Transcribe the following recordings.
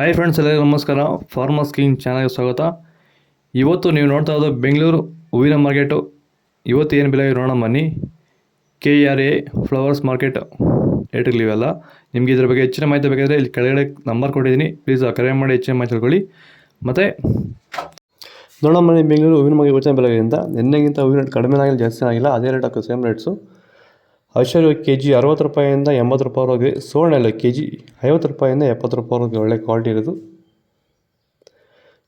Hi friends, ಎಲ್ಲರಿಗೂ ನಮಸ್ಕಾರ. Farmers king ಚಾನಲ್ಗೆ ಸ್ವಾಗತ. ಇವತ್ತು ನೀವು ನೋಡ್ತಾ ಇರೋದು ಬೆಂಗಳೂರು ಹೂವಿನ ಮಾರ್ಕೆಟು. ಇವತ್ತು ಏನು ಬೆಲೆ ನೋಡೋಣ ಬನ್ನಿ. KRA ಫ್ಲವರ್ಸ್ ಮಾರ್ಕೆಟ್ ರೇಟ್ಗಳಿವೆಲ್ಲ. ನಿಮಗೆ ಇದ್ರ ಬಗ್ಗೆ ಹೆಚ್ಚಿನ ಮಾಹಿತಿ ಬೇಕಾದರೆ ಇಲ್ಲಿ ಕೆಳಗಡೆ ನಂಬರ್ ಕೊಟ್ಟಿದ್ದೀನಿ, ಪ್ಲೀಸ್ ಕರೆ ಮಾಡಿ ಹೆಚ್ಚಿನ ಮಾಹಿತಿ ತಿಳ್ಕೊಳ್ಳಿ. ಮತ್ತು ನೋಡೋಣ ಬನ್ನಿ, ಬೆಂಗಳೂರು ಹೂವಿನ ಮಾರ್ಕೆಟ್ ಹೆಚ್ಚಿನ ಬೆಲೆಗಿಂತ ನಿನ್ನೆಗಿಂತ ಹೂವಿನ ರೇಟ್ ಕಡಿಮೆ ಆಗಿಲ್ಲ, ಜಾಸ್ತಿ ಆಗಿಲ್ಲ, ಅದೇ ರೇಟ್ ಹಾಕೋ ಸೇಮ್ ರೇಟ್ಸು. ಐಶ್ವರ್ಯ KG 60 ರೂಪಾಯಿಂದ 80 ರೂಪಾಯಿವರೆಗೆ. ಸುವರ್ಣ ಎಲ್ಲ KG 50 ರೂಪಾಯಿಂದ 70 ರೂಪಾಯಿವರೆಗೆ ಒಳ್ಳೆ ಕ್ವಾಲಿಟಿ ಇರೋದು.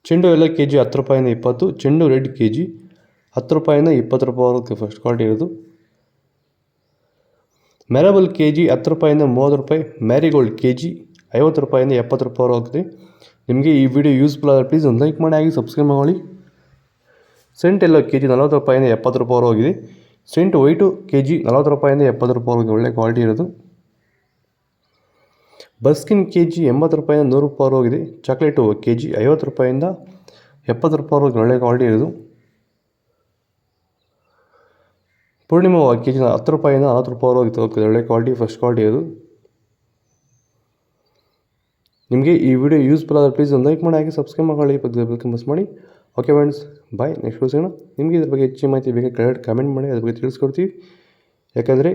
ಚೆಂಡು ಎಲ್ಲ KG 10 ರೂಪಾಯಿಂದ 20. ಚೆಂಡು ರೆಡ್ KG 10 ರೂಪಾಯಿಂದ 20 ರೂಪಾಯಿವರೆಗೆ ಫಸ್ಟ್ ಕ್ವಾಲಿಟಿ ಇರೋದು. ಮೆರಬಲ್ KG 10 ರೂಪಾಯಿಂದ 30 ರೂಪಾಯಿ. ಮ್ಯಾರಿಗೋಲ್ಡ್ KG 50 ರೂಪಾಯಿಂದ 70 ರೂಪಾಯಿವರೆಗೆ. ನಿಮಗೆ ಈ ವಿಡಿಯೋ ಯೂಸ್ಫುಲ್ ಆದರೆ ಪ್ಲೀಸ್ ಒಂದು ಲೈಕ್ ಮಾಡಿ, ಆಗಿ ಸಬ್ಸ್ಕ್ರೈಬ್ ಮಾಡಿ. ಸೆಂಟ್ ಎಲ್ಲ KG 40 ರೂಪಾಯಿಂದ 70 ರೂಪಾಯಿವರೆಗಿದೆ. ಸೆಂಟ್ ವೈಟು KG 40 ರೂಪಾಯಿಂದ 70 ರೂಪಾಯಿವರೆಗೆ ಒಳ್ಳೆ ಕ್ವಾಲಿಟಿ ಇರೋದು. ಬಸ್ಕಿನ್ KG 80 ರೂಪಾಯಿಂದ 100 ರೂಪಾಯಿವರೆಗಿದೆ. ಚಾಕ್ಲೇಟು KG 50 ರೂಪಾಯಿಂದ 70 ರೂಪಾಯಿವರೆಗೆ ಒಳ್ಳೆ ಕ್ವಾಲಿಟಿ ಇರೋದು. ಪೂರ್ಣಿಮಾ KG 10 ರೂಪಾಯಿಂದ 40 ರೂಪಾಯಿವರೆಗೆ ತಗೋಬೇಕು, ಒಳ್ಳೆ ಕ್ವಾಲಿಟಿ, ಫಸ್ಟ್ ಕ್ವಾಲಿಟಿ ಇರೋದು. ನಿಮಗೆ ಈ ವಿಡಿಯೋ ಯೂಸ್ಫುಲ್ ಆದರೆ ಪ್ಲೀಸ್ ಒಂದು ಲೈಕ್ ಮಾಡಿ, ಹಾಕಿ ಸಬ್ಸ್ಕ್ರೈಬ್ ಮಾಡಿ, ಬೆಲ್ ಮಿಸ್ ಮಾಡಿ. ಓಕೆ ಫ್ರೆಂಡ್ಸ್, ಬಾಯ್. ನೆಕ್ಸ್ಟ್ ಸಿಗೋಣ. ನಿಮಗೆ ಇದ್ರ ಬಗ್ಗೆ ಹೆಚ್ಚಿನ ಮಾಹಿತಿ ಬೇಕಾಗಿ ಕೆಳಗಡೆ ಕಮೆಂಟ್ ಮಾಡಿ, ಅದ್ರ ಬಗ್ಗೆ ತಿಳಿಸ್ಕೊಡ್ತೀವಿ. ಯಾಕಂದರೆ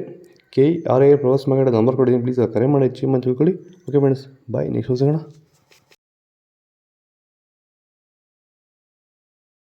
KRA ಫ್ಲವರ್ಸ್ ಮಾರ್ಕೆಟ್ ನಂಬರ್ ಕೊಟ್ಟಿದ್ದೀನಿ, ಪ್ಲೀಸ್ ಕರೆ ಮಾಡಿ ಹೆಚ್ಚಿನ ಮಾಹಿತಿ ತಿಳ್ಕೊಳ್ಳಿ. ಓಕೆ ಫ್ರೆಂಡ್ಸ್, ಬಾಯ್. ನೆಕ್ಸ್ಟ್ ಸಿಗೋಣ.